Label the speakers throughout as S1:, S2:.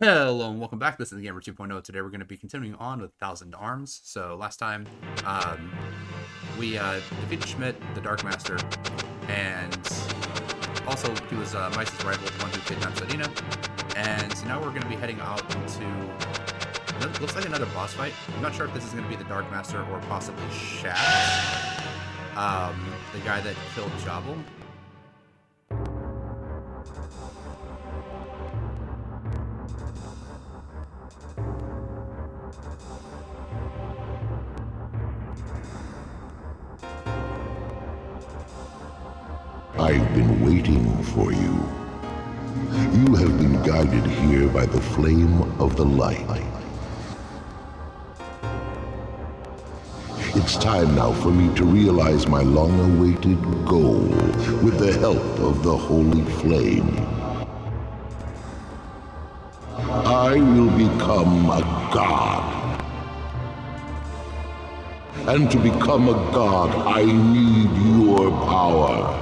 S1: Hello and welcome back. This is Gamer 2.0. Today we're going to be continuing on with Thousand Arms. So last time we defeated Schmidt, the Dark Master, and also he was Mice's rival, the one who kidnapped Sadina. And so now we're going to be heading out into looks like another boss fight. I'm not sure if this is going to be the Dark Master or possibly Shaft, the guy that killed Jabal.
S2: I've been waiting for you. You have been guided here by the flame of the light. It's time now for me to realize my long-awaited goal with the help of the holy flame. I will become a god. And to become a god, I need your power.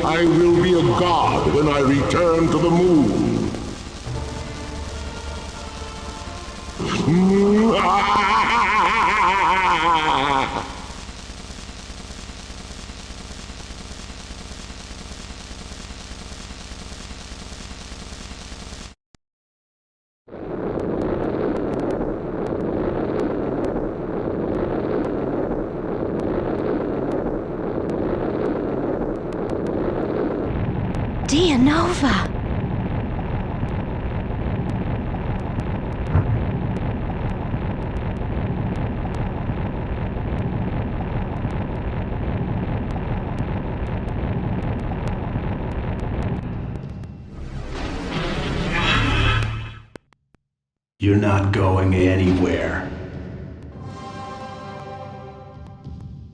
S2: I will be a god when I return to the moon.
S3: Dianova!
S4: You're not going anywhere.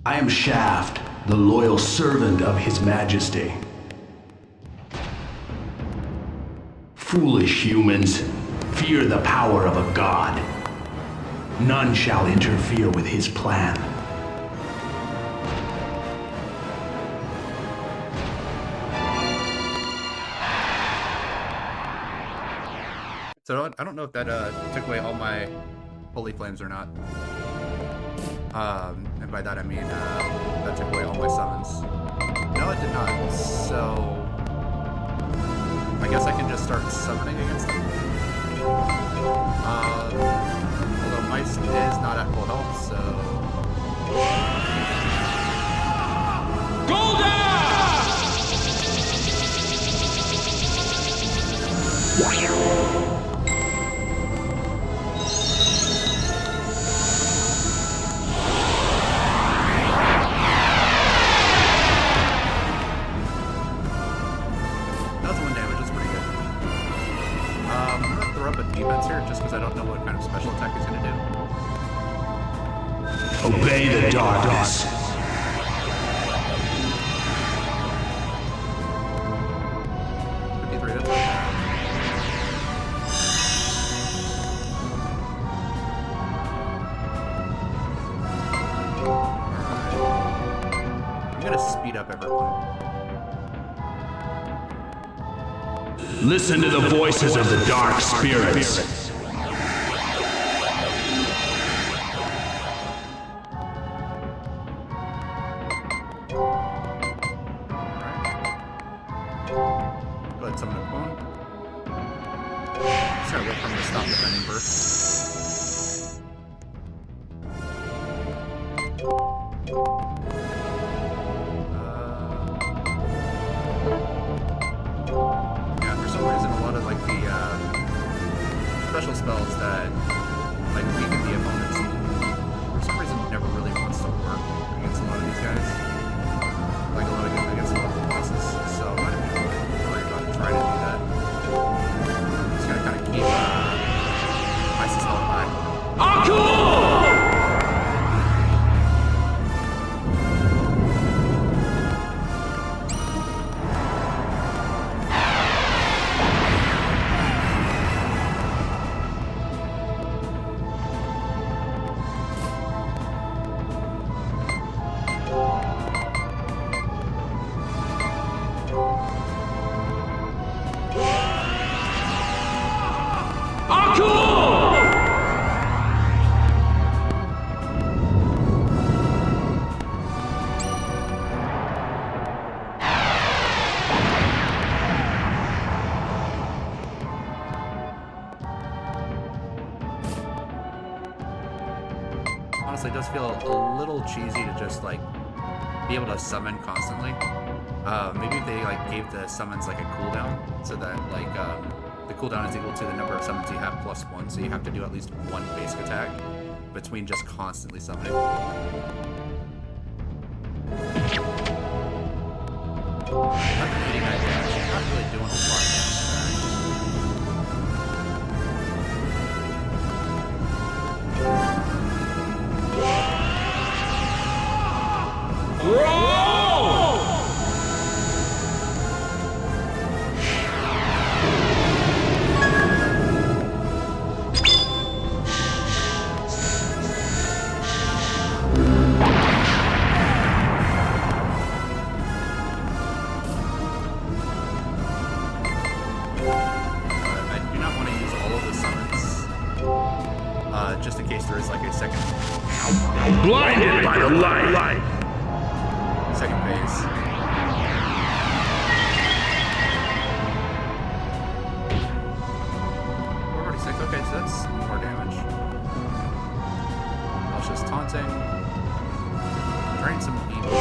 S4: I am Shaft, the loyal servant of His Majesty. Foolish humans, fear the power of a god. None shall interfere with his plan.
S1: So I don't know if that took away all my holy flames or not. And by that I mean that took away all my summons. No, it did not. So I guess I can just start summoning against them. Although Mice is not at full health, so... defense here just because I don't know what kind of special attack he's going to do.
S4: Obey the darkness.
S1: 53, that's okay. I'm going to speed up everyone.
S4: Listen to the voices of the dark spirits.
S1: Go ahead, summon a clone. Just gotta wait for him to stop defending first. Yeah, for some reason, a lot of like the special spells that like weaken honestly does feel a little cheesy to just like be able to summon constantly. Maybe if they like gave the summons like a cooldown, so that like the cooldown is equal to the number of summons you have plus 1, so you have to do at least one basic attack between just constantly summoning. I've been hitting that damage. I'm not really doing a lot of damage just in case there is like a second
S4: Blinded by the light.
S1: second phase. We're already 6. Okay, so that's more damage. That's just taunting. Drain some evil.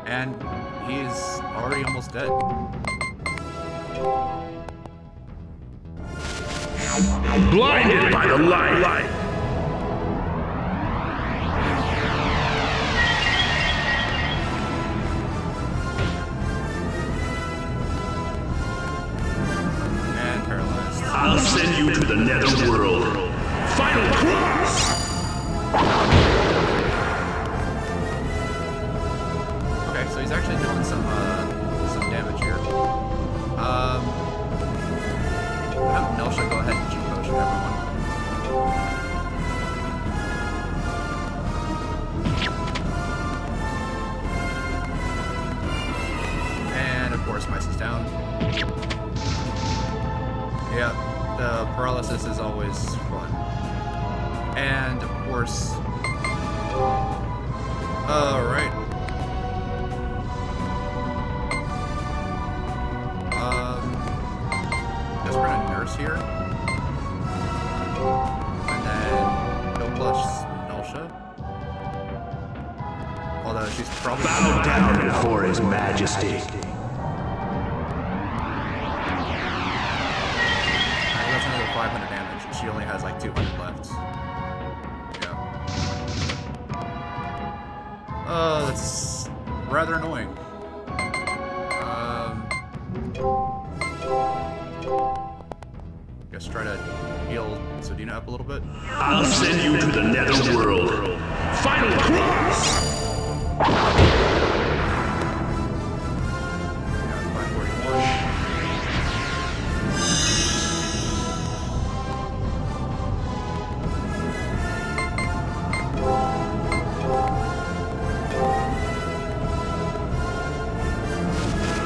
S1: And he's already almost dead.
S4: Blinded by the light.
S1: And paralyzed.
S4: I'll send you to the netherworld. Final cross!
S1: Okay, so he's actually doing some damage here. Have Nelsha go ahead and G potion everyone. And of course, Mice is down. Yeah, the paralysis is always fun. And of course, alright. Guess we're gonna nurse here. And then no plus Nelsha. Although she's probably
S4: Bow down before his majesty.
S1: That's another 500 damage. She only has like 200 left. Yeah. That's rather annoying. Guess try to heal Sodina up a little bit.
S4: I'll send you to the netherworld. Final cross!
S1: Yeah, 541.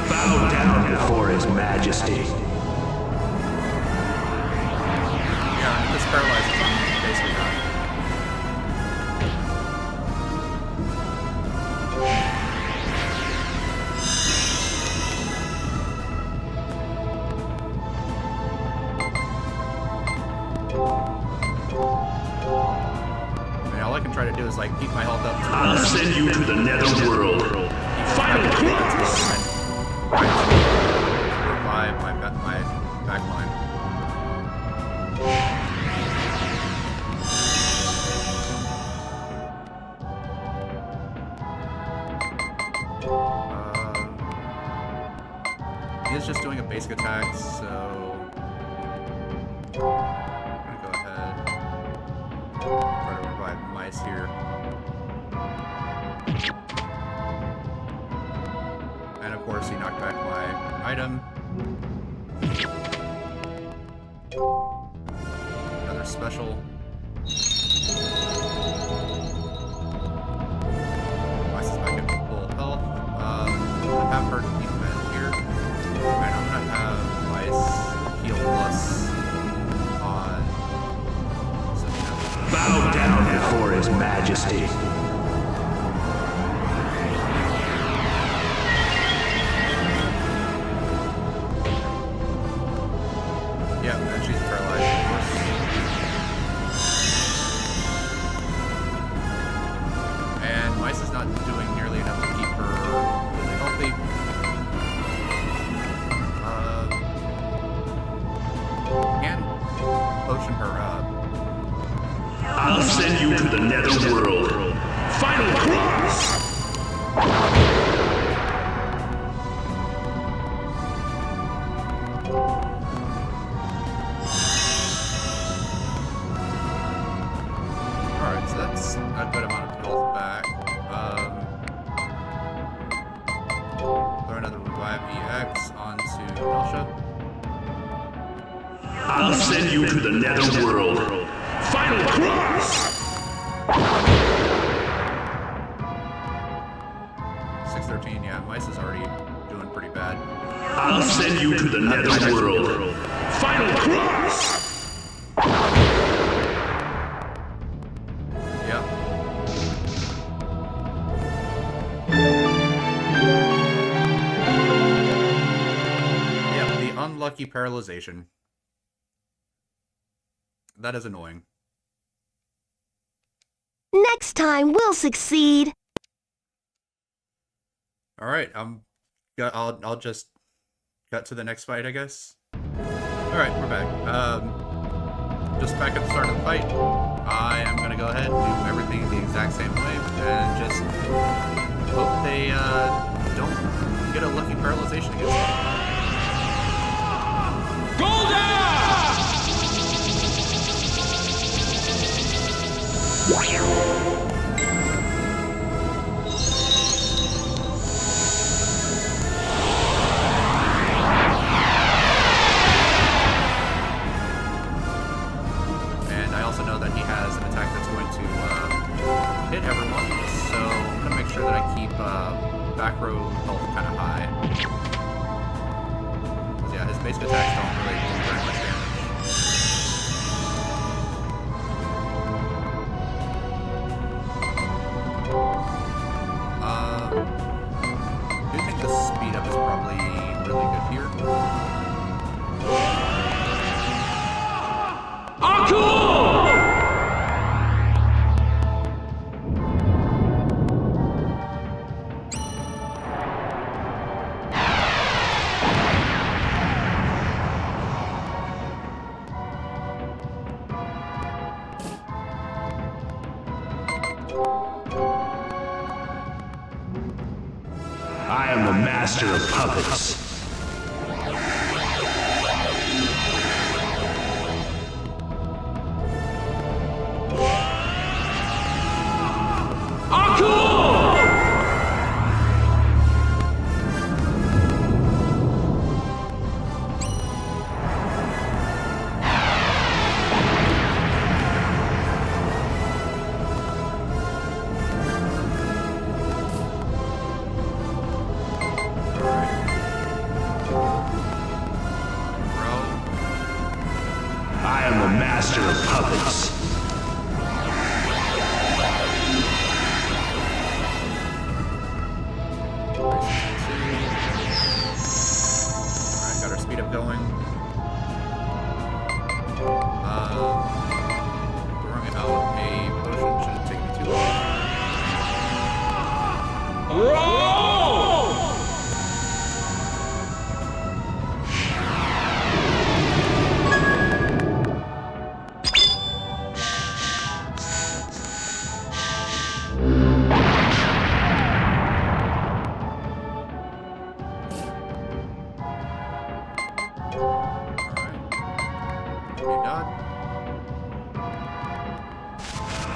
S4: Bow down before his majesty.
S1: Yeah, this paralyzes on basically done. I mean, all I can try to do is like keep my health up.
S4: I'll send you to the netherworld. Final cross!
S1: Revive my back line. He is just doing a basic attack, so I'm gonna go ahead try to revive Mice here. And of course, he knocked back my item. Another special. Mice is back at full health. I'm gonna have her defend here. And I'm gonna have Mice heal
S4: before His Majesty.
S1: Yeah, and she's paralyzed, of course. And Mice is not doing nearly enough to keep her really healthy. Can potion her
S4: I'll send you to the Netherworld. Final cross!
S1: Alright, so that's a good amount of health back. Throw another Revive EX onto Nelsha.
S4: I'll send you to the Netherworld. Final cross!
S1: 613, yeah, Mice is already doing pretty bad.
S4: I'll send you to the Netherworld. Final cross!
S1: Yep. Yep, the unlucky paralyzation. That is annoying.
S3: Next time we'll succeed.
S1: All right, I'll just cut to the next fight, I guess. All right, we're back. Just back at the start of the fight, I am gonna go ahead and do everything the exact same way, and just hope they don't get a lucky paralyzation against me. And I also know that he has an attack that's going to hit everyone, so I'm gonna make sure that I keep back row health kind of high. 'Cause, yeah, his basic attacks don't really do very much damage. I do think the speed up is probably really good here.
S4: I am the master of puppets. I am the master of puppets.
S1: Alright, got our speed up going. Throwing out a potion shouldn't take me too long.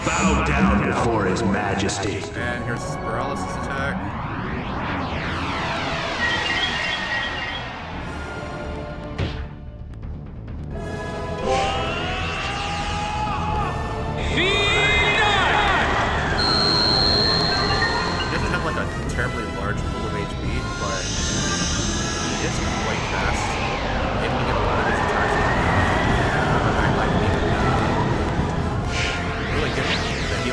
S4: Bow down before His Majesty.
S1: And here's his paralysis attack. He doesn't have like a terribly large pool of HP, but he is quite fast. Able to get a lot of his attacks. Back like even really good. The heal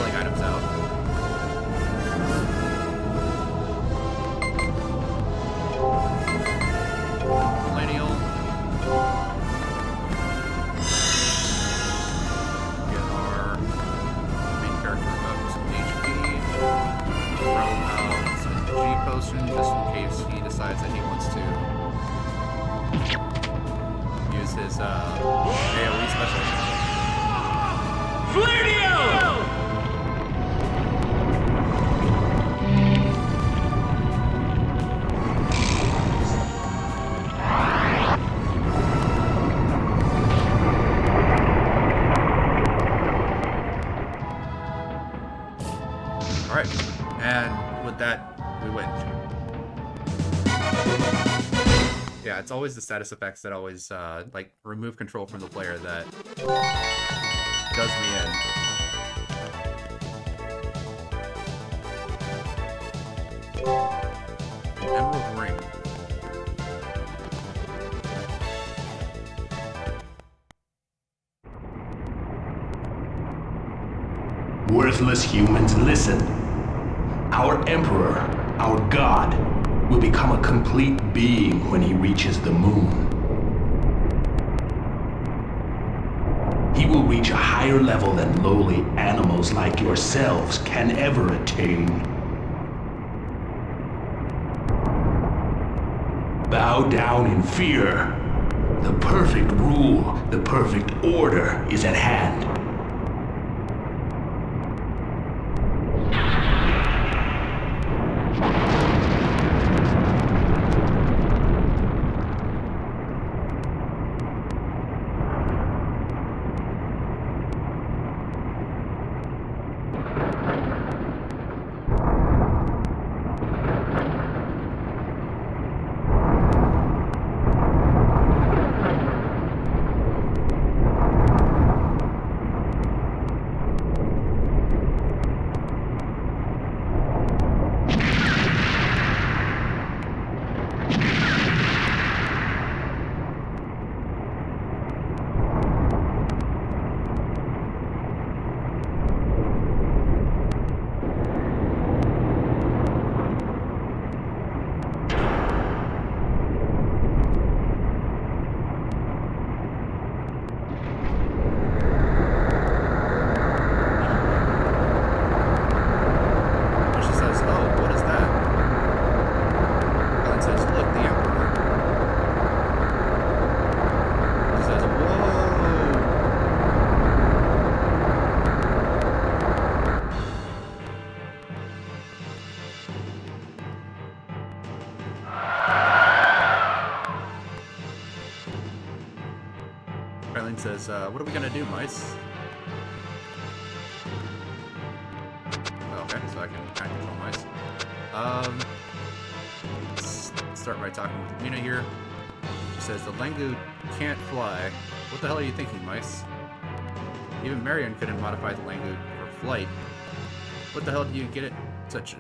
S1: use his AoE special. Alright, and with that, we win. Yeah, it's always the status effects that always, like, remove control from the player that does me in. Emerald Ring.
S4: Worthless humans, listen. Our Emperor, our God, will become a complete being when he reaches the moon. He will reach a higher level than lowly animals like yourselves can ever attain. Bow down in fear. The perfect rule, the perfect order is at hand.
S1: Krylin says, what are we gonna do, mice? Okay, so I can kind of control mice. Let's start by talking with Mina here. She says, the Langu can't fly. What the hell are you thinking, mice? Even Marion couldn't modify the Langu for flight. What the hell do you get it such...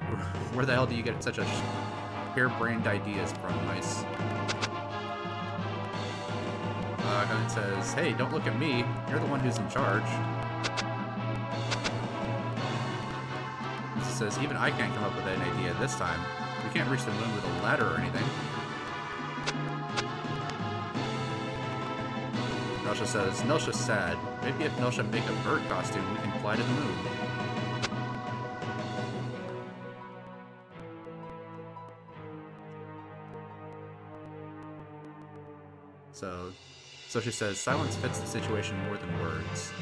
S1: Where the hell do you get such a harebrained ideas from, mice? Krylin says, hey, don't look at me. You're the one who's in charge. She says, even I can't come up with an idea this time. We can't reach the moon with a ladder or anything. Nelsha says, Nelsha's sad. Maybe if Nelsha make a bird costume, we can fly to the moon. So she says, silence fits the situation more than words.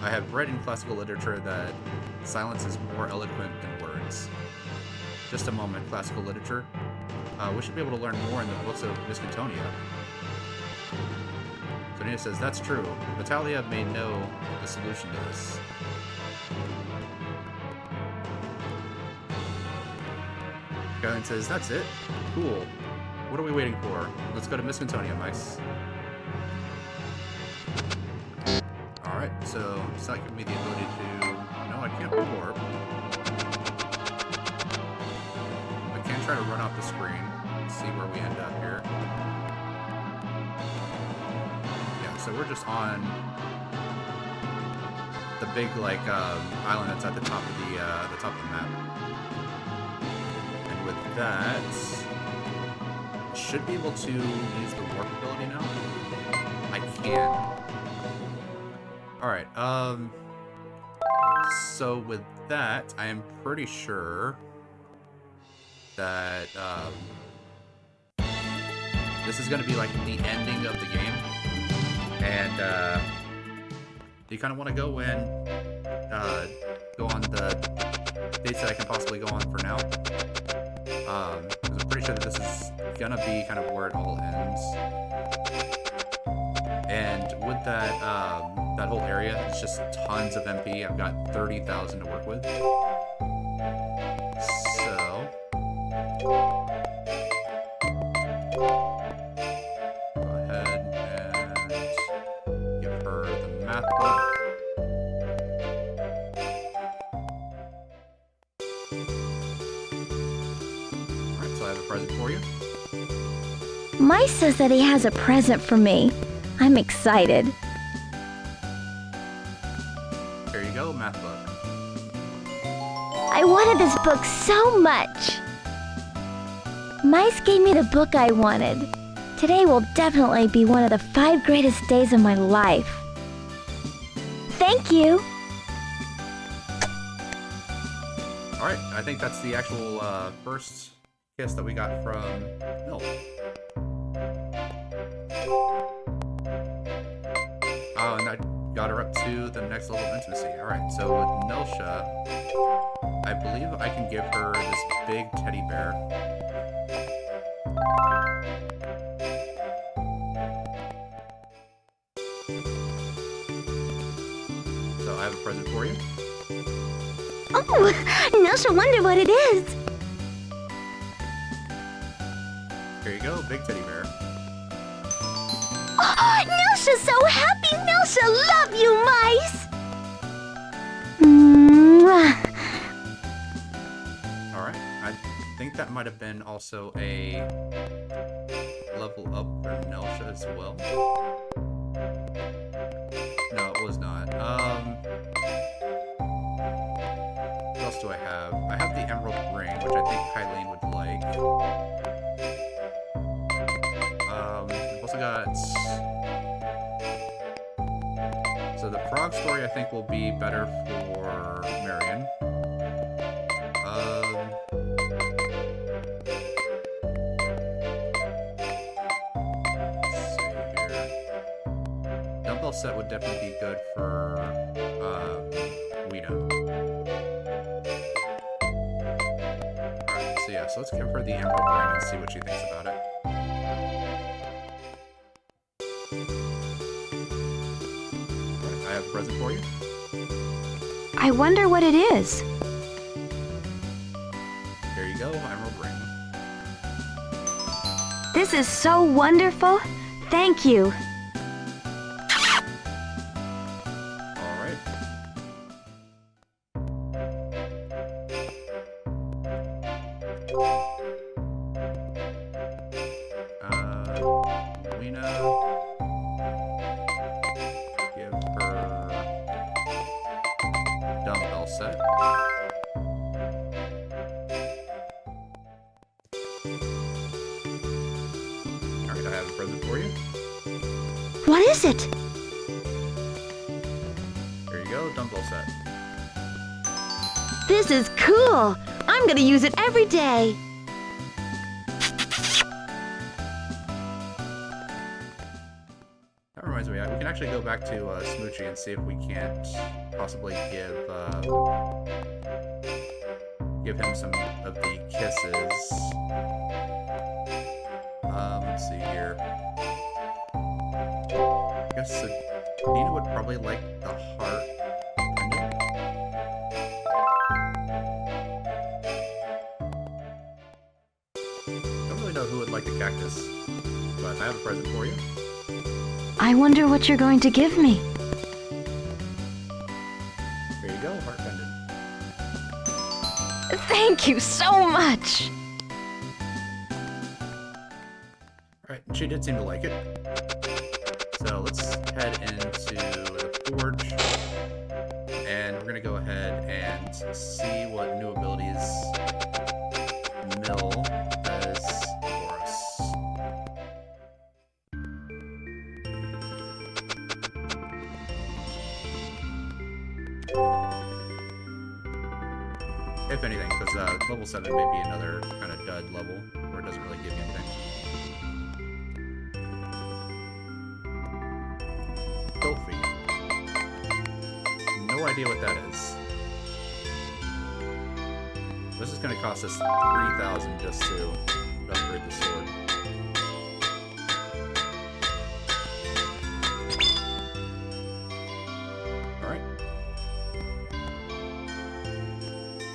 S1: I have read in classical literature that silence is more eloquent than words. Just a moment, classical literature. We should be able to learn more in the books of Miss Cantonia. So Nina says, that's true. Natalia may know the solution to this. Krylin says, that's it? Cool. What are we waiting for? Let's go to Miss Cantonia, mice. Alright, so it's not giving me the ability to... No, I can't warp. I can try to run off the screen. See where we end up here. Yeah, so we're just on the big, like, island that's at the top of the map. And with that, I should be able to use the warp ability now. I can. Alright, so with that, I am pretty sure that, this is going to be like the ending of the game, and do you kind of want to go and go on the dates that I can possibly go on for now? 'Cause I'm pretty sure that this is gonna be kind of where it all ends. And with that that whole area, it's just tons of MP. I've got 30,000 to work with. So go ahead and give her the math book. Alright, so I have a present for you.
S3: Mice says that he has a present for me. I'm excited.
S1: Here you go, math book.
S3: I wanted this book so much. Mice gave me the book I wanted. Today will definitely be one of the 5 greatest days of my life. Thank you.
S1: Alright, I think that's the actual first kiss that we got from Milk. Oh, and I got her up to the next level of intimacy. Alright, so with Nelsha, I believe I can give her this big teddy bear. So I have a present for you.
S3: Oh, Nelsha wonder what it is.
S1: Here you go, big teddy bear.
S3: Oh, Nelsha's so happy. Nelsha love you, Mice. Mwah.
S1: Alright, I think that might have been also a level up for Nelsha as well. No, it was not. What else do I have? I have the Emerald Ring, which I think Kylene would like. I've also got... So the frog story I think will be better for Marion. Let's see here. Dumbbell set would definitely be good for Weena. Alright, so yeah, so let's give her the Emerald Ring and see what she thinks about it. Alright, I have a present for you.
S3: I wonder what it is.
S1: Here you go, Emerald Ring.
S3: This is so wonderful. Thank you.
S1: Alright. Weena. Give her dumbbell set. Alright, I have a present for you.
S3: What is it?
S1: Here you go, dumbbell set.
S3: This is cool. I'm gonna use it every day.
S1: That reminds me, we can actually go back to Smoochie and see if we can't possibly give him some of the kisses. Let's see here. I guess Nina would probably like the heart pendant. Don't really know who would like the cactus, but I have a present for you.
S3: I wonder what you're going to give me.
S1: Here you go, heart pendant.
S3: Thank you so much.
S1: Alright, she did seem to like it. So let's head into the forge. And we're gonna go ahead and see what new abilities Mill has for us. If anything, because level 7 may be another kind of dud level, where it doesn't really give you anything. no idea what that is. This is going to cost us 3,000 just to upgrade the sword. Alright.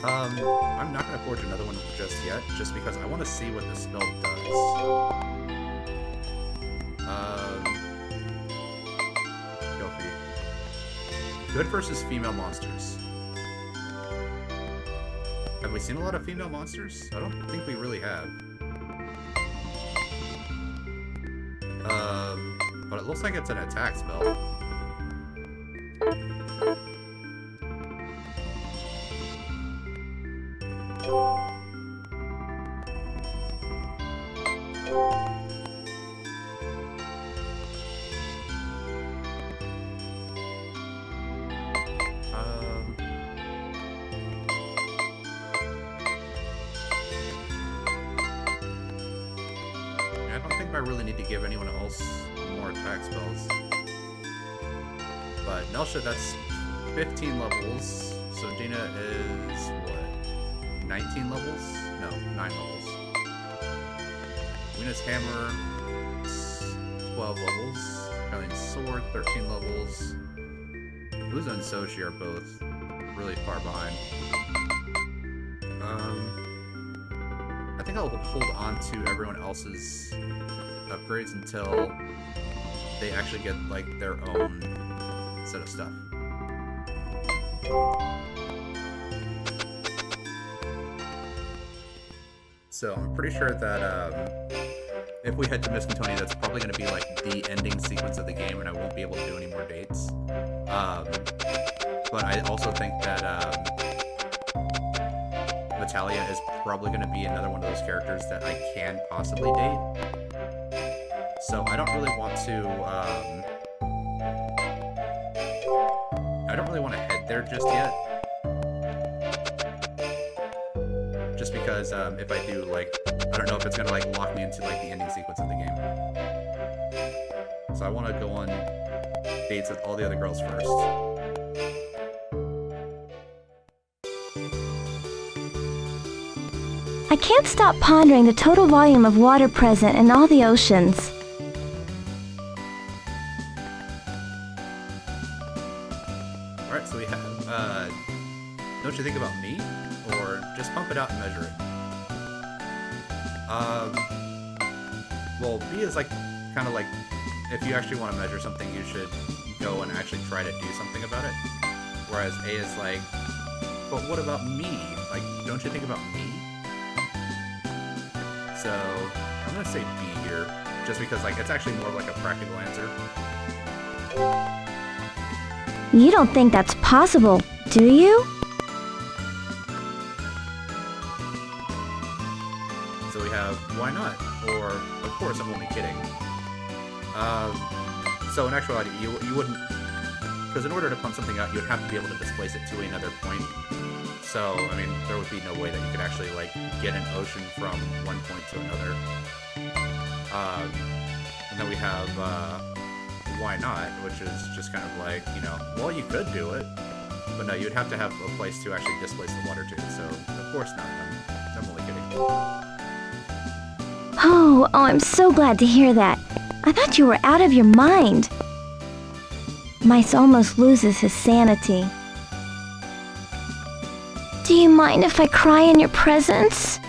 S1: I'm not going to forge another one just yet, just because I want to see what the spell does. Go for you. Good versus female monsters. Have we seen a lot of female monsters? I don't think we really have. But it looks like it's an attack spell. I really need to give anyone else more attack spells. But Nelsha, that's 15 levels. So Dina is, what, 19 levels? No, 9 levels. Weena's hammer, 12 levels. Kylene's sword, 13 levels. Uza and Soshi are both really far behind. I think I'll hold on to everyone else's upgrades until they actually get like their own set of stuff. So I'm pretty sure that if we head to Miskatonic, that's probably going to be like the ending sequence of the game, and I won't be able to do any more dates. But I also think that Vitalia is probably going to be another one of those characters that I can possibly date. So I don't really want to head there just yet. Just because if I do, like, I don't know if it's gonna like lock me into like the ending sequence of the game. So I want to go on dates with all the other girls first.
S3: I can't stop pondering the total volume of water present in all the oceans.
S1: Alright, so we have, don't you think about me? Or just pump it out and measure it? Well, B is like, kind of like, if you actually want to measure something, you should go and actually try to do something about it. Whereas A is like, but what about me? Like, don't you think about me? So, I'm gonna say B here, just because, like, it's actually more of like a practical answer.
S3: You don't think that's possible, do you?
S1: So we have, why not? Or, of course, I'm only kidding. So in actuality, you wouldn't, because in order to pump something out, you would have to be able to displace it to another point. So, I mean, there would be no way that you could actually, like, get an ocean from one point to another. And then we have, why not, which is just kind of like, you know, well, you could do it, but no, you'd have to have a place to actually displace the water to, so, of course not, I'm only kidding.
S3: Oh, I'm so glad to hear that. I thought you were out of your mind. Mice almost loses his sanity. Do you mind if I cry in your presence?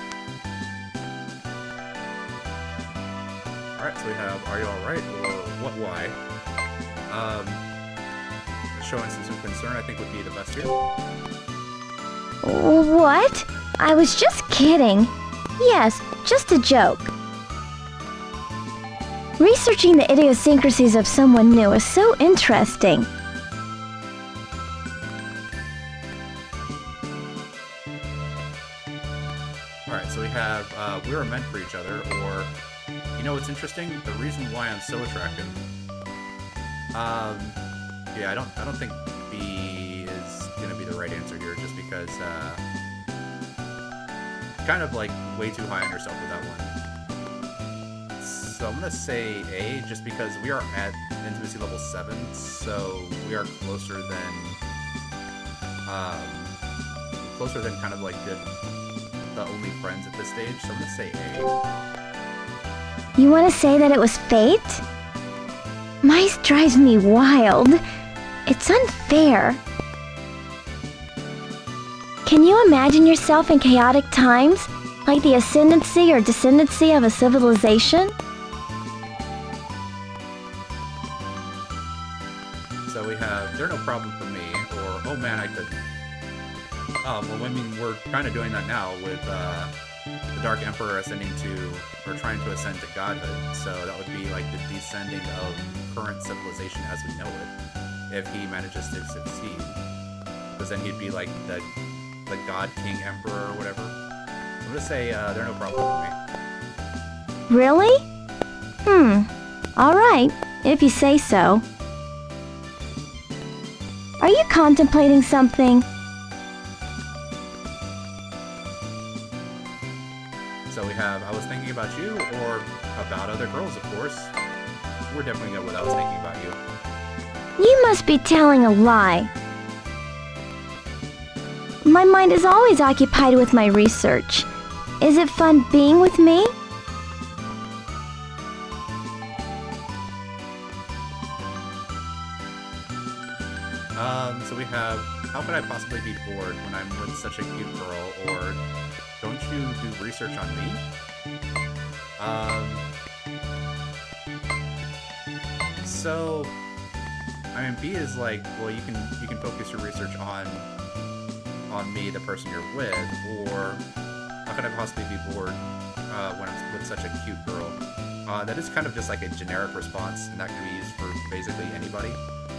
S1: Alright, so we have, are you alright, or what, why? Showing some concern, I think, would be the best here.
S3: What? I was just kidding. Yes, just a joke. Researching the idiosyncrasies of someone new is so interesting.
S1: Alright, so we have, we were meant for each other, or, you know what's interesting? The reason why I'm so attractive. Yeah, I don't think B is gonna be the right answer here, just because, kind of, like, way too high on yourself with that one. So I'm gonna say A, just because we are at intimacy level 7, so we are closer than Closer than kind of like the only friends at this stage, so I'm gonna say A.
S3: You want to say that it was fate? Mice drives me wild. It's unfair. Can you imagine yourself in chaotic times, like the ascendancy or descendancy of a civilization?
S1: So we have, they're no problem for me, or, oh man, I couldn't. Well, I mean, we're kind of doing that now with the Dark Emperor ascending to, or trying to ascend to godhood. So that would be like the descending of current civilization as we know it, if he manages to succeed. Because then he'd be like the God King Emperor or whatever. I'm gonna say they're no problem for me.
S3: Really? Alright, if you say so. Are you contemplating something?
S1: So we have, I was thinking about you, or about other girls, of course. We're definitely good with I was thinking about you.
S3: You must be telling a lie. My mind is always occupied with my research. Is it fun being with me?
S1: So we have, how could I possibly be bored when I'm with such a cute girl, or don't you do research on me? So, I mean, B is like, well, you can focus your research on me, the person you're with, or how could I possibly be bored when I'm with such a cute girl? That is kind of just like a generic response, and that can be used for basically anybody.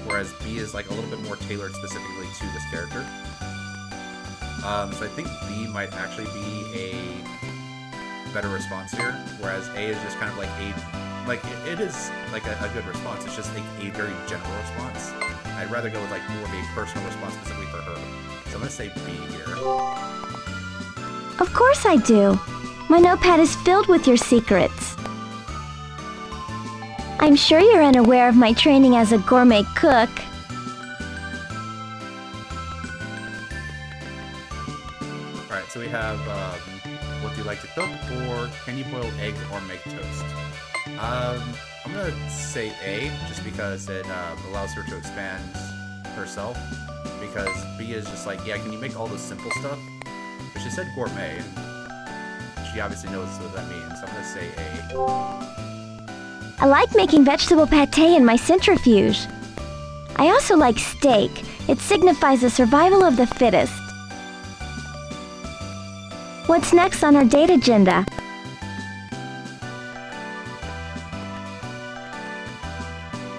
S1: Whereas B is like a little bit more tailored specifically to this character. So I think B might actually be a better response here, whereas A is just kind of like it is like a good response. It's just like a very general response. I'd rather go with like more of a personal response specifically for her. So I'm gonna say B here.
S3: Of course I do. My notepad is filled with your secrets. I'm sure you're unaware of my training as a gourmet cook.
S1: Alright, so we have, what do you like to cook, or can you boil eggs or make toast? I'm gonna say A, just because it allows her to expand herself, because B is just like, yeah, can you make all this simple stuff? But she said gourmet, and she obviously knows what that means, so I'm gonna say A.
S3: I like making vegetable pate in my centrifuge. I also like steak. It signifies the survival of the fittest. What's next on our date agenda?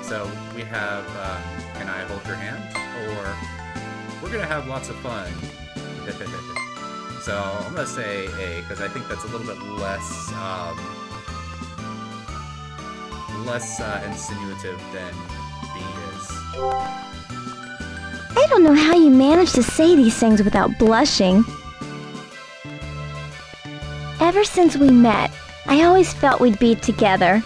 S1: So we have, can I hold your hand? Or we're gonna have lots of fun. So I'm gonna say A, because I think that's a little bit less, less insinuative than B is.
S3: I don't know how you manage to say these things without blushing. Ever since we met, I always felt we'd be together.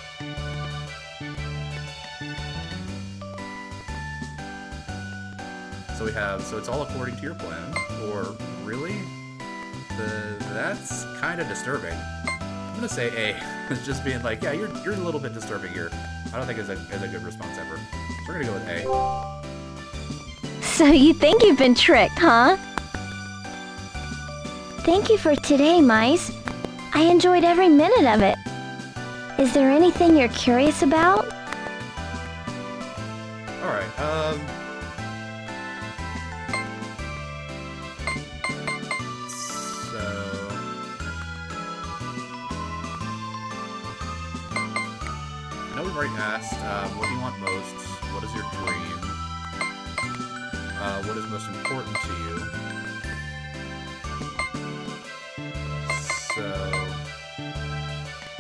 S1: So we have, so it's all according to your plan, or really? That's kind of disturbing. I'm gonna say A. It's just being like, yeah, you're a little bit disturbing here. I don't think it's a good response ever. So we're gonna go with A.
S3: So you think you've been tricked, huh? Thank you for today, Mice. I enjoyed every minute of it. Is there anything you're curious about?
S1: Alright, we've already asked, what do you want most? What is your dream? What is most important to you? So,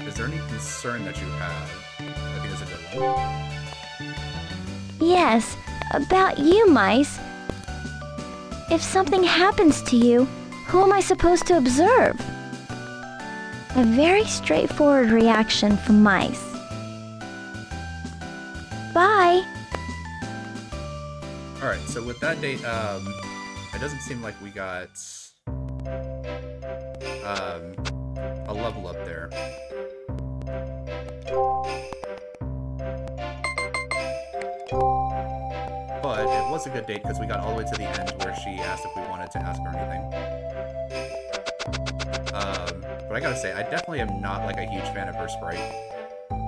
S1: is there any concern that you have? I think it's a good one.
S3: Yes, about you, Mice. If something happens to you, who am I supposed to observe? A very straightforward reaction from Mice. Bye!
S1: Alright, so with that date it doesn't seem like we got a level up there. But it was a good date because we got all the way to the end where she asked if we wanted to ask her anything. But I gotta say, I definitely am not like a huge fan of her sprite,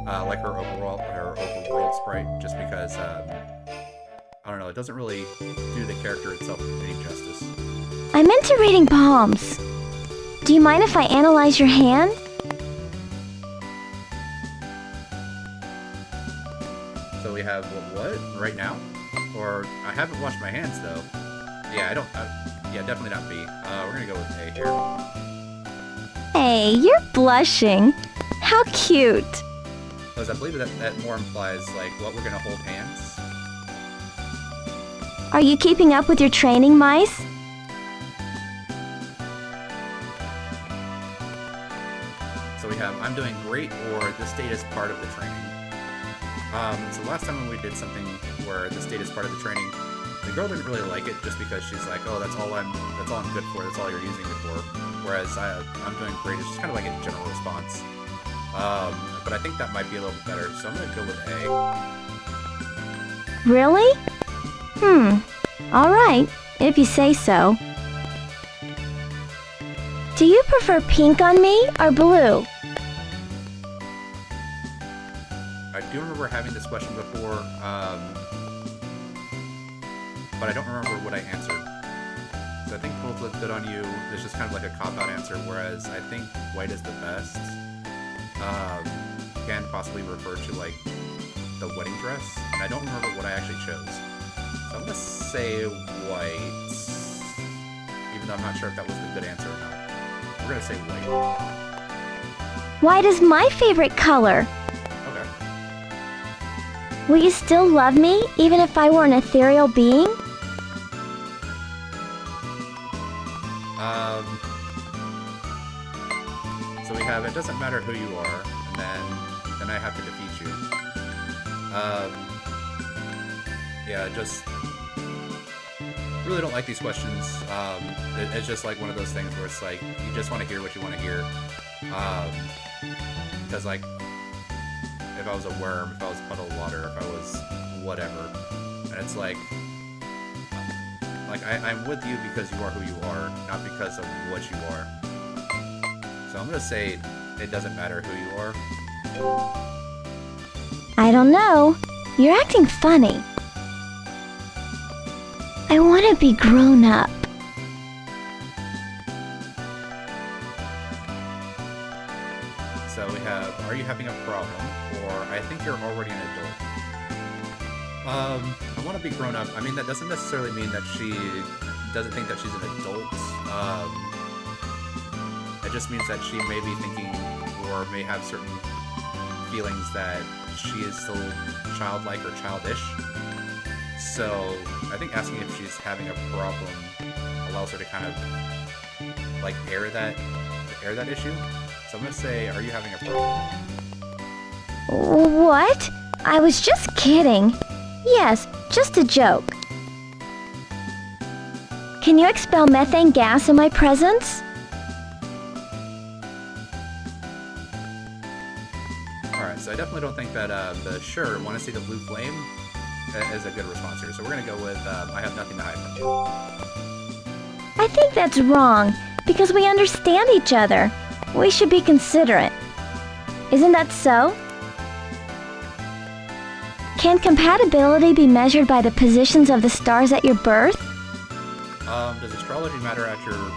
S1: like her overworld sprite, just because I don't know, it doesn't really do the character itself any justice.
S3: I'm into reading palms. Do you mind if I analyze your hand?
S1: So we have what right now? Or I haven't washed my hands though. Yeah, I don't. Yeah, definitely not B. We're gonna go with A here.
S3: Hey, you're blushing. How cute.
S1: Because I believe that more implies like what we're gonna hold hands.
S3: Are you keeping up with your training, Mice?
S1: So we have I'm doing great or this date is part of the training. So last time when we did something where the state is part of the training, the girl didn't really like it just because she's like, oh, that's all I'm good for, that's all you're using it for. Whereas I'm doing great, it's just kind of like a general response. But I think that might be a little bit better, so I'm gonna go with A.
S3: Really? Alright, if you say so. Do you prefer pink on me or blue?
S1: I do remember having this question before, but I don't remember what I answered. So I think both look good on you. It's just kind of like a cop-out answer, whereas I think white is the best. Can possibly refer to like the wedding dress, and I don't remember what I actually chose. So I'm gonna say white, even though I'm not sure if that was the good answer or not. We're gonna say white.
S3: White is my favorite color.
S1: Okay.
S3: Will you still love me, even if I were an ethereal being?
S1: So we have, it doesn't matter who you are, and then I have to defeat you. Yeah, just really don't like these questions. It's just like one of those things where it's like, you just want to hear what you want to hear. Because like, if I was a worm, if I was a puddle of water, if I was whatever, and it's like I'm with you because you are who you are, not because of what you are. So I'm gonna say it doesn't matter who you are.
S3: I don't know. You're acting funny. I want to be grown up.
S1: So we have, are you having a problem? Or I think you're already an adult. I want to be grown up. I mean, that doesn't necessarily mean that she doesn't think that she's an adult. It just means that she may be thinking or may have certain feelings that she is still childlike or childish. So I think asking if she's having a problem allows her to kind of like air that issue. So I'm gonna say, are you having a problem?
S3: What? I was just kidding. Yes, just a joke. Can you expel methane gas in my presence?
S1: Alright, so I definitely don't think that the sure, want to see the blue flame is a good response here. So we're gonna go with I have nothing to hide from you.
S3: I think that's wrong, because we understand each other. We should be considerate. Isn't that so? Can compatibility be measured by the positions of the stars at your birth?
S1: Does astrology matter at your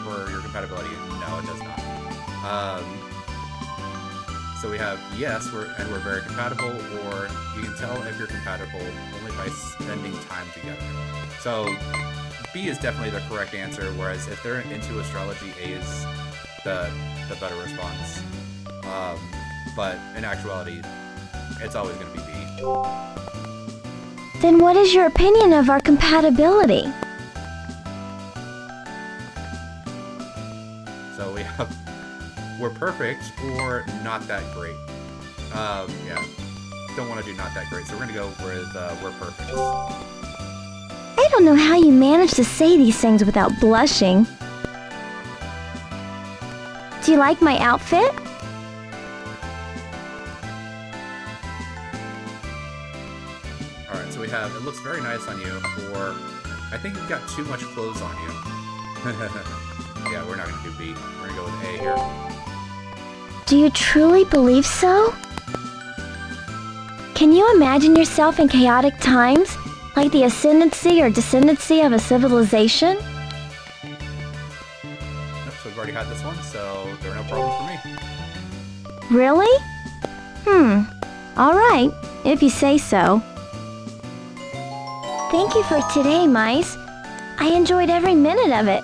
S1: for your compatibility? No, it does not. So we have yes, we're very compatible, or you can tell if you're compatible only by spending time together. So B is definitely the correct answer, whereas if they're into astrology, A is the better response. But in actuality, it's always going to be B.
S3: Then what is your opinion of our compatibility?
S1: So we have we're perfect or not that great. Yeah, don't want to do not that great, so we're going to go with we're perfect.
S3: I don't know how you manage to say these things without blushing. Do you like my outfit?
S1: Alright, so we have, it looks very nice on you, or I think you've got too much clothes on you. Yeah, we're not going to do B. We're going to go with A here.
S3: Do you truly believe so? Can you imagine yourself in chaotic times, like the ascendancy or descendancy of a civilization?
S1: Nope, so we've already had this one, so there are no problems for me.
S3: Really? Alright, if you say so. Thank you for today, Mice. I enjoyed every minute of it.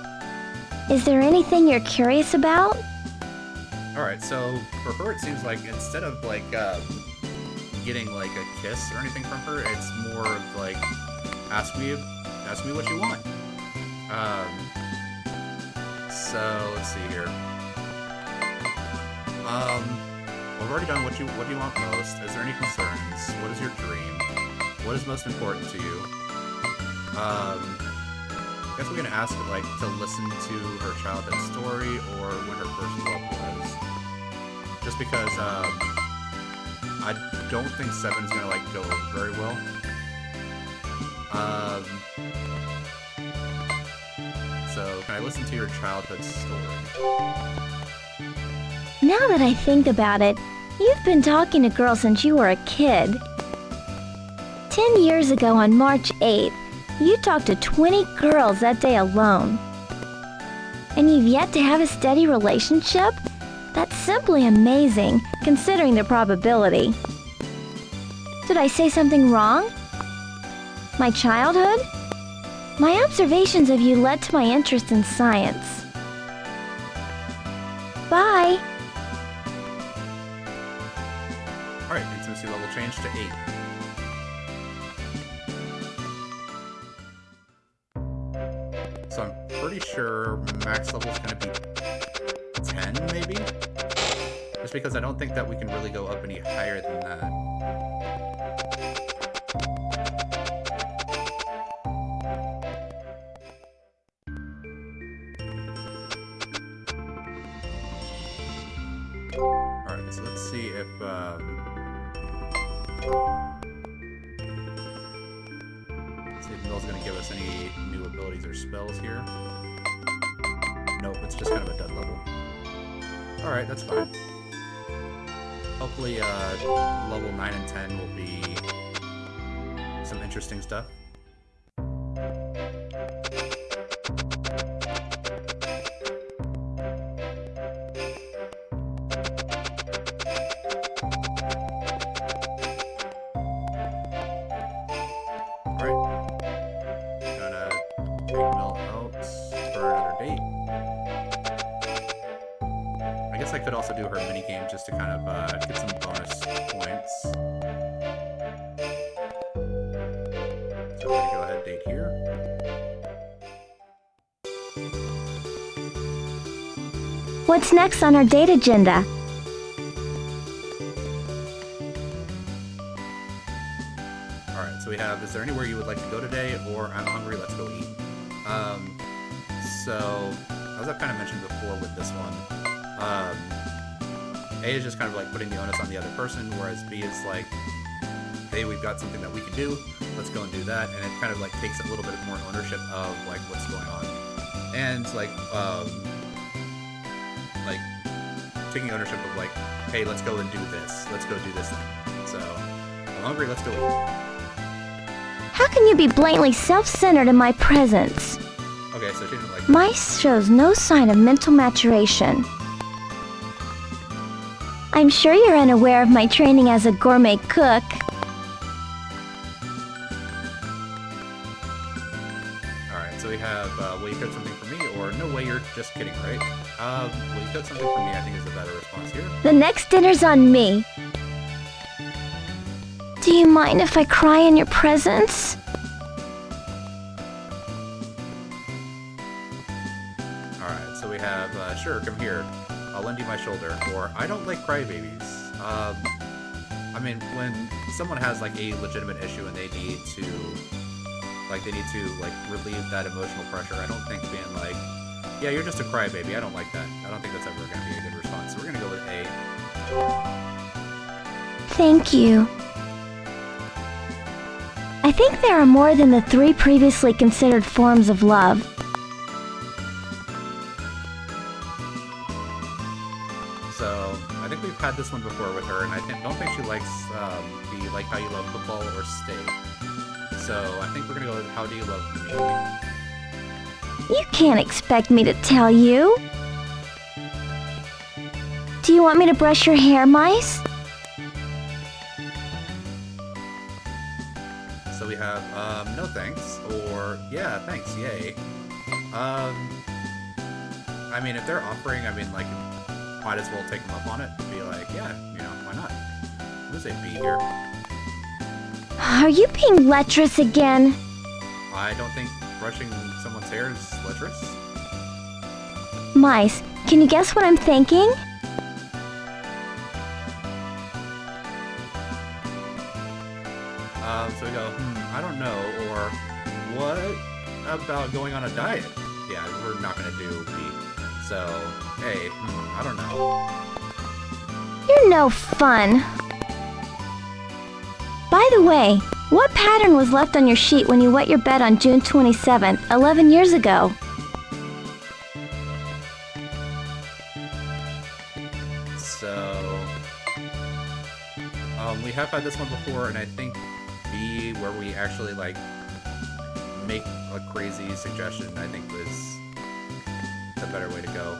S3: Is there anything you're curious about?
S1: Alright, so for her it seems like instead of like getting like a kiss or anything from her, it's more of like ask me what you want. So let's see here. We've already done what you want most. Is there any concerns? What is your dream? What is most important to you? I guess we're gonna ask her like to listen to her childhood story or when her first love was. Just because I don't think 7's gonna like go over very well. So can I listen to your childhood story?
S3: Now that I think about it, you've been talking to girls since you were a kid. 10 years ago on March 8th, you talked to 20 girls that day alone. And you've yet to have a steady relationship? That's simply amazing, considering the probability. Did I say something wrong? My childhood? My observations of you led to my interest in science. Bye!
S1: Alright, intimacy level change to 8. So I'm pretty sure max level is going to be 10, maybe? Just because I don't think that we can really go up any higher than that. Alright, so let's see if, Mill's gonna give us any new abilities or spells here. Nope, it's just kind of a dud level. Alright, that's fine. Hopefully, level 9 and 10 will be some interesting stuff. I could also do her minigame just to kind of get some bonus points. So we're gonna go ahead and date here.
S3: What's next on our date agenda?
S1: Alright, so we have, is there anywhere you would like to go today, or I'm hungry, let's go eat. So, as I've kind of mentioned before with this one, A is just kind of like putting the onus on the other person, whereas B is like, hey, we've got something that we can do, let's go and do that, and it kind of like takes a little bit more ownership of like what's going on. And like taking ownership of like, hey, let's go and do this, let's go do this thing. So, I'm hungry, let's go eat.
S3: How can you be blatantly self-centered in my presence?
S1: Okay, so she didn't like
S3: Mice shows no sign of mental maturation. I'm sure you're unaware of my training as a gourmet cook.
S1: Alright, so we have, will you cook something for me, or no way, you're just kidding, right? Will you cook something for me, I think is the better response here.
S3: The next dinner's on me. Do you mind if I cry in your presence?
S1: Alright, so we have, sure, come here. I'll lend you my shoulder, or I don't like crybabies. I mean, when someone has like a legitimate issue and they need to Like, they need to, like, relieve that emotional pressure. I don't think being like, yeah, you're just a crybaby. I don't like that. I don't think that's ever going to be a good response. So we're going to go with A.
S3: Thank you. I think there are more than the 3 previously considered forms of love.
S1: So, I think we've had this one before with her, and I don't think she likes the like how you love football or steak. So, I think we're going to go with how do you love me?
S3: You can't expect me to tell you. Do you want me to brush your hair, Mice?
S1: So we have, no thanks, or, yeah, thanks, yay. I mean, if they're offering, I mean, like, might as well take them up on it and be like, yeah, you know, why not? I'm gonna say B here.
S3: Are you being lecherous again?
S1: I don't think brushing someone's hair is lecherous.
S3: Mice, can you guess what I'm thinking?
S1: So we go, I don't know, or what about going on a diet? Yeah, we're not gonna do B. So, hey, I don't know.
S3: You're no fun. By the way, what pattern was left on your sheet when you wet your bed on June 27th, 11 years ago?
S1: So, we have had this one before, and I think B, where we actually, like, make a crazy suggestion, I think was the better way to go.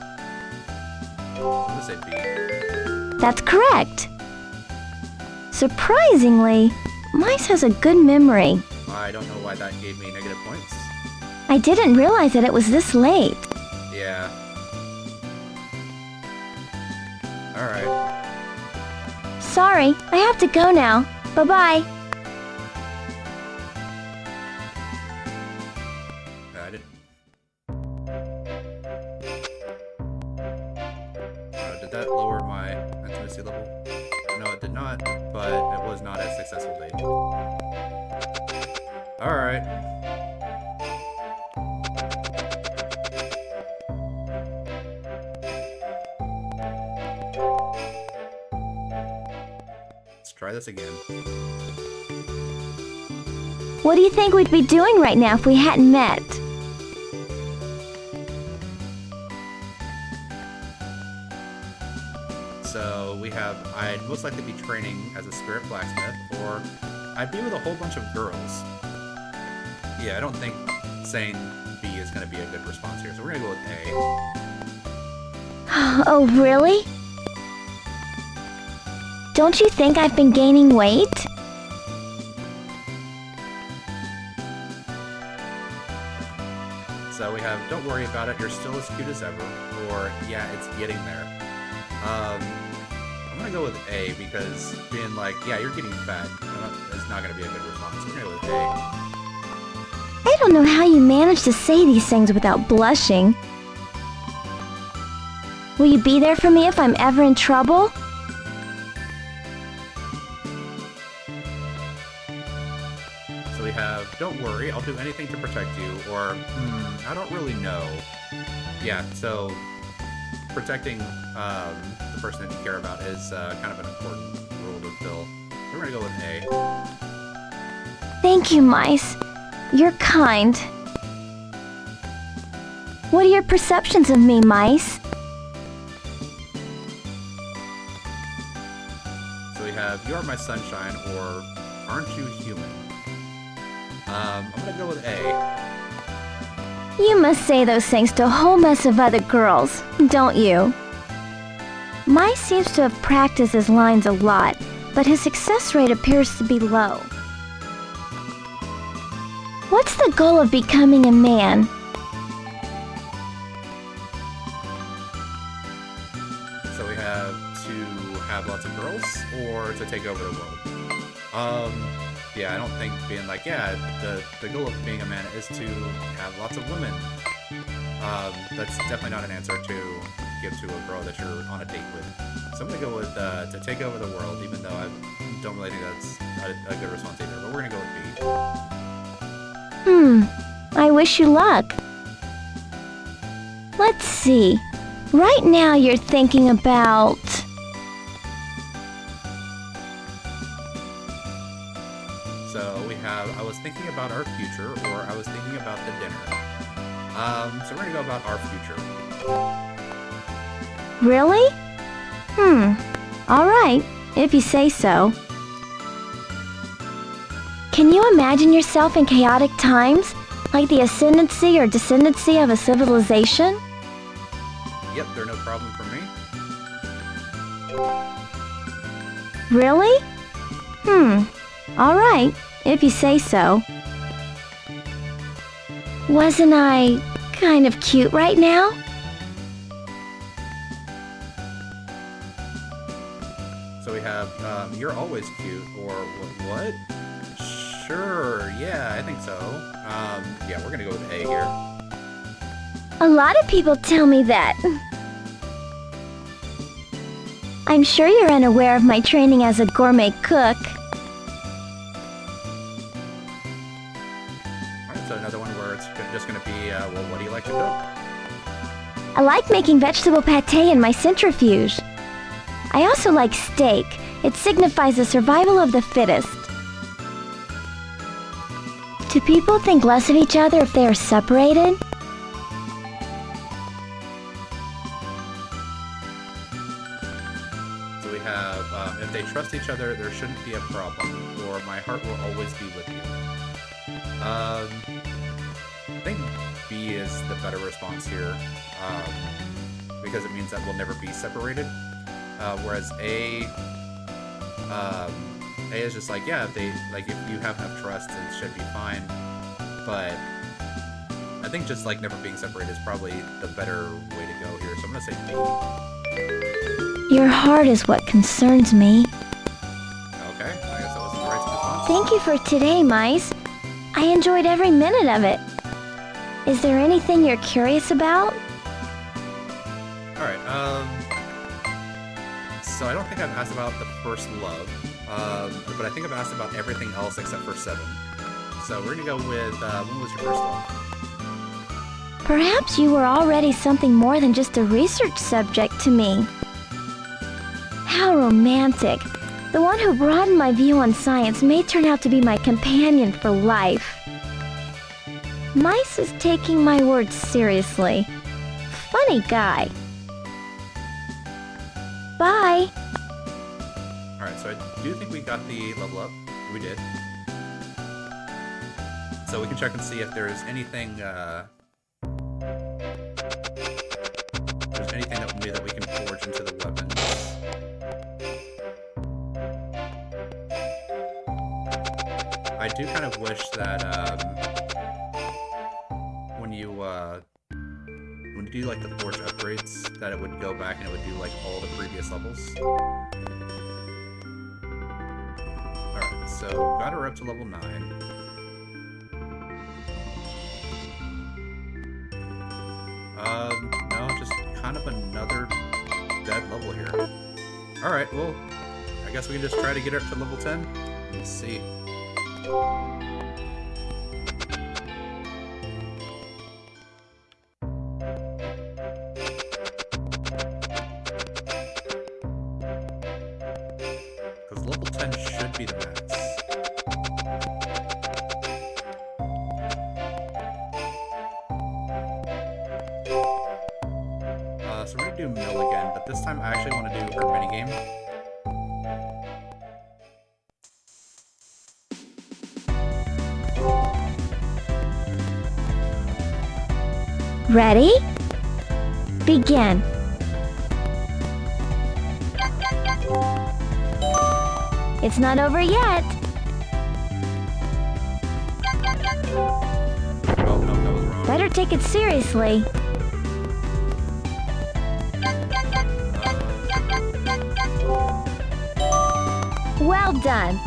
S1: I'm gonna say B.
S3: That's correct. Surprisingly, Mice has a good memory.
S1: I don't know why that gave me negative points.
S3: I didn't realize that it was this late.
S1: Yeah. Alright.
S3: Sorry, I have to go now. Bye-bye.
S1: I didn't. Did that lower my intimacy level? No, it did not, but it was not a successful date. Alright. Let's try this again.
S3: What do you think we'd be doing right now if we hadn't met?
S1: So we have, I'd most likely be training as a spirit blacksmith, or I'd be with a whole bunch of girls. Yeah, I don't think saying B is going to be a good response here, so we're going to go with A.
S3: Oh, really? Don't you think I've been gaining weight?
S1: So we have, don't worry about it, you're still as cute as ever, or yeah, it's getting there. I'm going to go with A, because being like, yeah, you're getting fat, is not going to be a good response. So we're going to go with A.
S3: I don't know how you manage to say these things without blushing. Will you be there for me if I'm ever in trouble?
S1: So we have, don't worry, I'll do anything to protect you, or, I don't really know. Yeah, so protecting the person that you care about is kind of an important rule to fill. So we're going to go with A.
S3: Thank you, Mice. You're kind. What are your perceptions of me, Mice?
S1: So we have, you are my sunshine, or aren't you human? I'm going to go with A.
S3: You must say those things to a whole mess of other girls, don't you? Mice seems to have practiced his lines a lot, but his success rate appears to be low. What's the goal of becoming a man?
S1: So we have to have lots of girls, or to take over the world. Yeah, I don't think being like, yeah, the goal of being a man is to have lots of women. That's definitely not an answer to give to a girl that you're on a date with. So I'm gonna go with to take over the world, even though I don't really think that's a good response either. But we're gonna go with B.
S3: I wish you luck. Let's see. Right now you're thinking about...
S1: So we have, I was thinking about our future, or I was thinking about the dinner. So we're gonna go about our future.
S3: Really? Alright, if you say so. Can you imagine yourself in chaotic times? Like the ascendancy or descendancy of a civilization?
S1: Yep, they're no problem for me.
S3: Really? Alright, if you say so. Wasn't I kind of cute right now?
S1: So we have, you're always cute, or what? Sure, yeah, I think so. Yeah, we're gonna go with A here.
S3: A lot of people tell me that. I'm sure you're unaware of my training as a gourmet cook.
S1: Alright, so another one where it's just gonna be, well, what do you like to cook?
S3: I like making vegetable pâté in my centrifuge. I also like steak. It signifies the survival of the fittest. Do people think less of each other if they are separated?
S1: So we have, if they trust each other, there shouldn't be a problem, or my heart will always be with you. I think B is the better response here, because it means that we'll never be separated. Whereas A is just like, yeah, if you have enough trust, it should be fine. But I think just like never being separated is probably the better way to go here. So I'm gonna say B.
S3: Your heart is what concerns me.
S1: Okay, I guess that wasn't the right response.
S3: Thank you for today, Mice. I enjoyed every minute of it. Is there anything you're curious about?
S1: Alright, so I don't think I've asked about the first love, but I think I've asked about everything else except for 7. So we're gonna go with, when was your first love?
S3: Perhaps you were already something more than just a research subject to me. How romantic. The one who broadened my view on science may turn out to be my companion for life. Mice is taking my words seriously. Funny guy. Bye.
S1: Alright, so I do think we got the level up. We did. So we can check and see if there's anything, that we can forge into the weapons. I do kind of wish that, when you do like the forge upgrades, that it would go back and it would do like all the previous levels. Alright, so got her up to level 9. No, just kind of another dead level here. Alright, well, I guess we can just try to get her up to level 10. Let's see. Because level 10 should be the max. So we're gonna do Mill again, but this time I actually want to do her minigame.
S3: Ready? Begin. It's not over yet.
S1: Oh, no, that was wrong.
S3: Better take it seriously. Well done.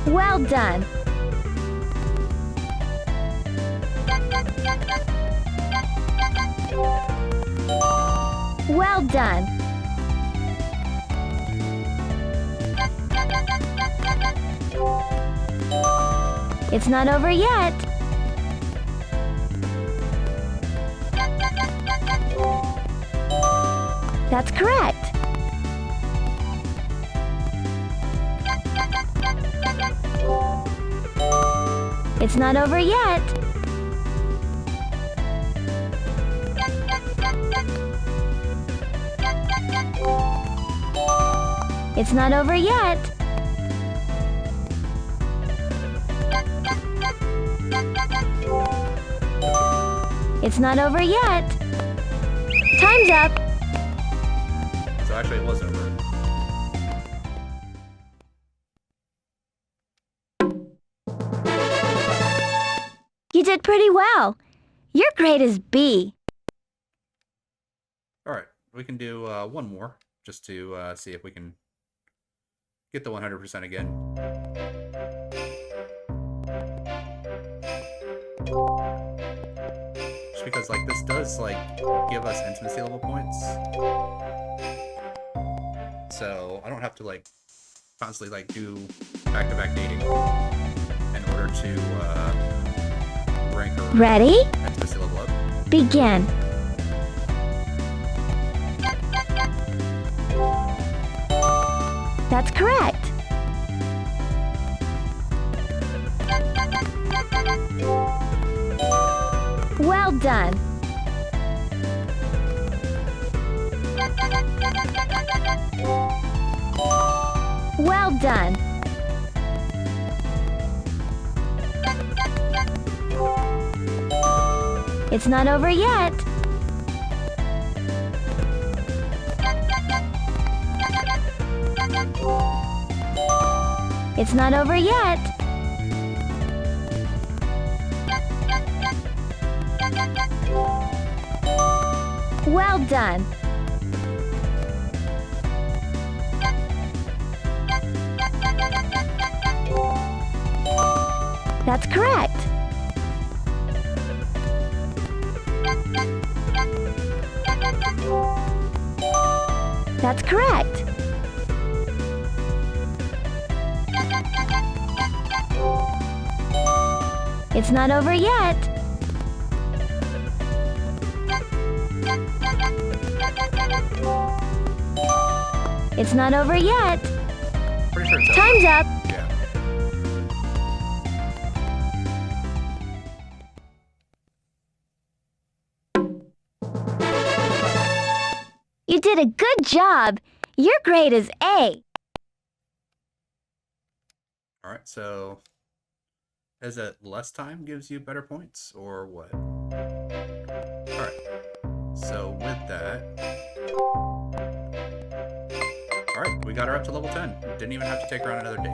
S3: Well done. Well done. It's not over yet. That's correct. It's not over yet. It's not over yet. It's not over yet. Time's up.
S1: So actually it was over.
S3: You did pretty well. Your grade is B.
S1: Alright, we can do one more, just to see if we can get the 100% again. Just because, like, this does, like, give us intimacy level points. So, I don't have to, like, constantly, like, do back-to-back dating in order to rank her
S3: Ready?
S1: intimacy level up.
S3: Begin. That's correct. Well done. Well done. It's not over yet. It's not over yet. Well done. That's correct. That's correct. It's not over yet. It's not over yet.
S1: Pretty sure it's over.
S3: Time's up.
S1: Yeah.
S3: You did a good job. Your grade is A.
S1: Alright, so is it less time gives you better points, or what? Alright, so with that... Alright, we got her up to level 10. Didn't even have to take her on another date.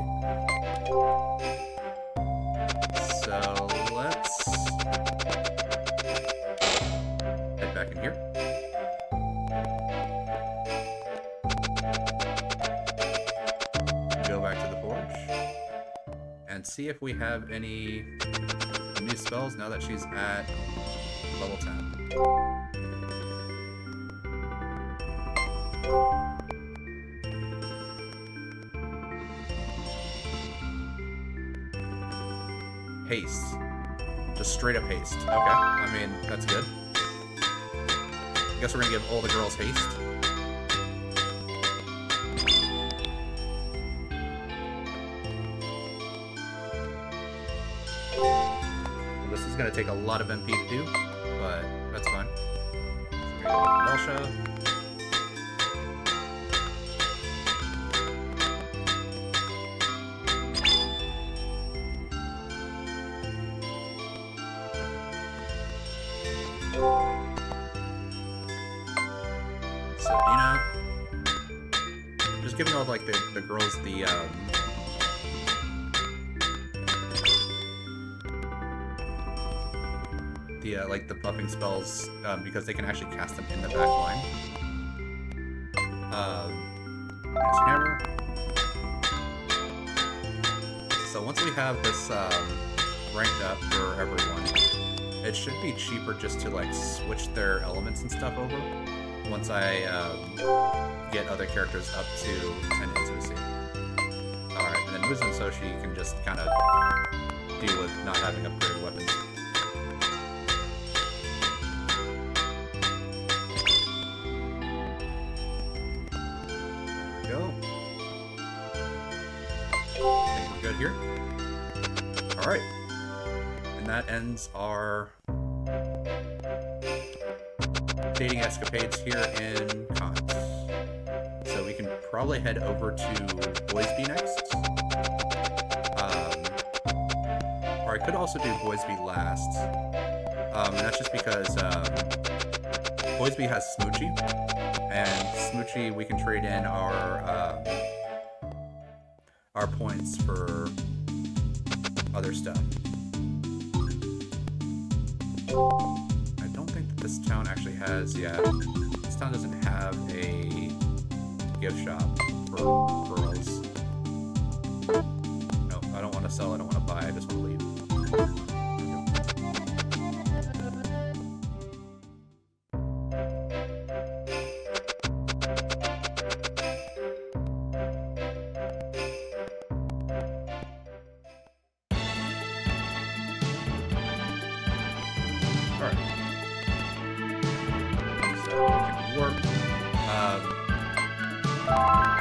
S1: So let's head back in here. Go back to the forge and see if we have any new spells now that she's at level 10. Haste. Just straight up haste. Okay, I mean, that's good. Guess we're gonna give all the girls haste. This is going to take a lot of MP to do, but that's fine. So we're going to go with Elsha. So Dina. Just giving all like the girls the like the buffing spells because they can actually cast them in the back line. There's Hammer. So once we have this ranked up for everyone, it should be cheaper just to like switch their elements and stuff over once I get other characters up to 10 intimacy. Alright, and then Muzo and Soshi can just kind of deal with not having upgraded weapons. There we go. I think we're good here. Alright. And that ends our dating escapades here in Cons. So we can probably head over to Boisby next. Or I could also do Boisby last. And that's just because Boisby has Smoochie. And Smoochie, we can trade in our points for other stuff. I don't think that this town actually has, this town doesn't have a gift shop for girls. No, I don't want to sell, I don't want to buy, I just want to leave.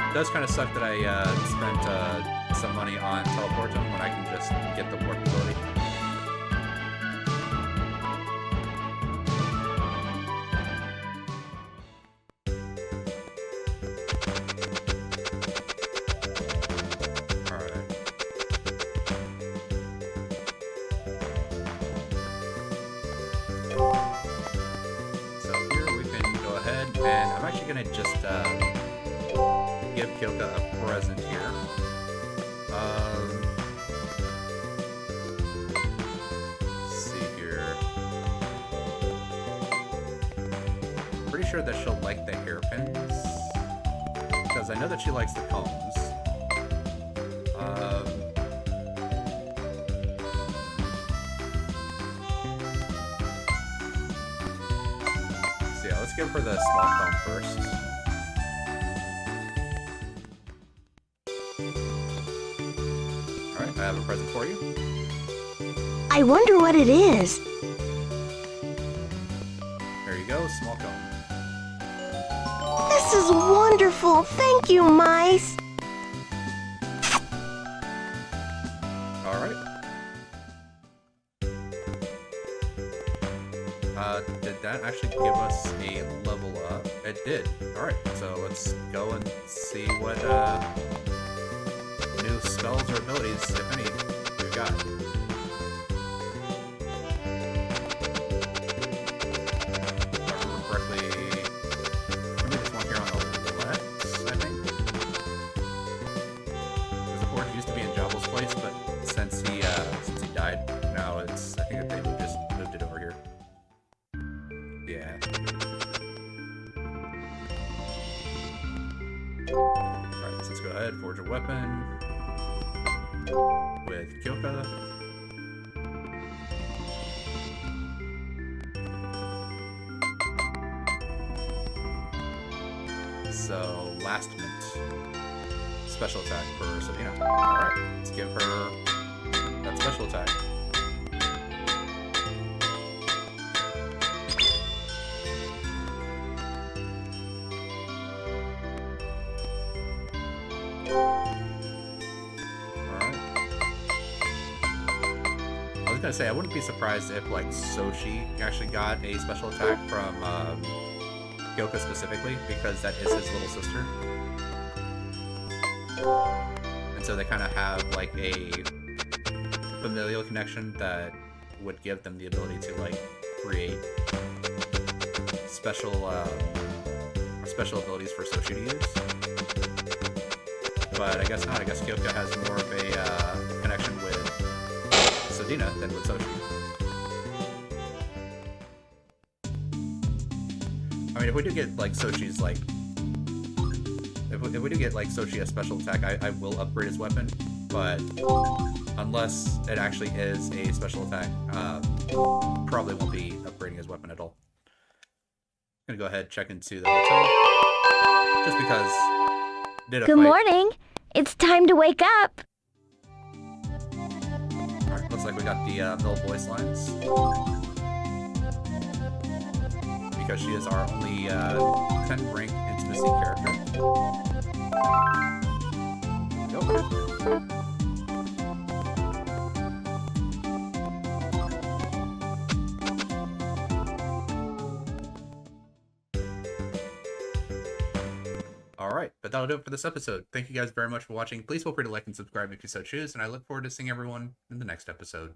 S1: It does kind of suck that I spent some money on teleporting when I can just get the warp ability. Alright. So here we can go ahead, and I'm actually going to just give Kyoka a present here. Let's see here. Pretty sure that she'll like the hairpins, because I know that she likes the combs. So yeah, let's give her the small comb first. I have a present for you.
S5: I wonder what it is.
S1: There you go, small comb.
S5: This is wonderful. Thank you, Mice.
S1: Alright. Did that actually give us a level up? It did. Alright, so let's go and see what new spells or abilities, if any, we've got. If I remember correctly, maybe this one here on the left, I think. Because the forge used to be in Javel's place, but since he died, now it's, I think that they just moved it over here. Yeah. Alright, so let's go ahead, forge a weapon with Kyoka. So, last mint. Special attack for Sabina. Alright, let's give her that special attack. I was gonna say, I wouldn't be surprised if, like, Soshi actually got a special attack from Kyoka specifically, because that is his little sister. And so they kind of have, like, a familial connection that would give them the ability to, like, create special abilities for Soshi to use. But I guess not. I guess Kyoka has more of a connection with Sodina than with Soshi. I mean, if we do get, like, Soshi's, like... If we do get, like, Soshi a special attack, I will upgrade his weapon, but unless it actually is a special attack, probably won't be upgrading his weapon at all. I'm gonna go ahead and check into the hotel, just because...
S3: Good morning. It's time to wake up.
S1: Alright, let's like we got the middle voice lines. Because she is our only 10th rank intimacy character. There we go. Alright, but that'll do it for this episode. Thank you guys very much for watching. Please feel free to like and subscribe if you so choose, and I look forward to seeing everyone in the next episode.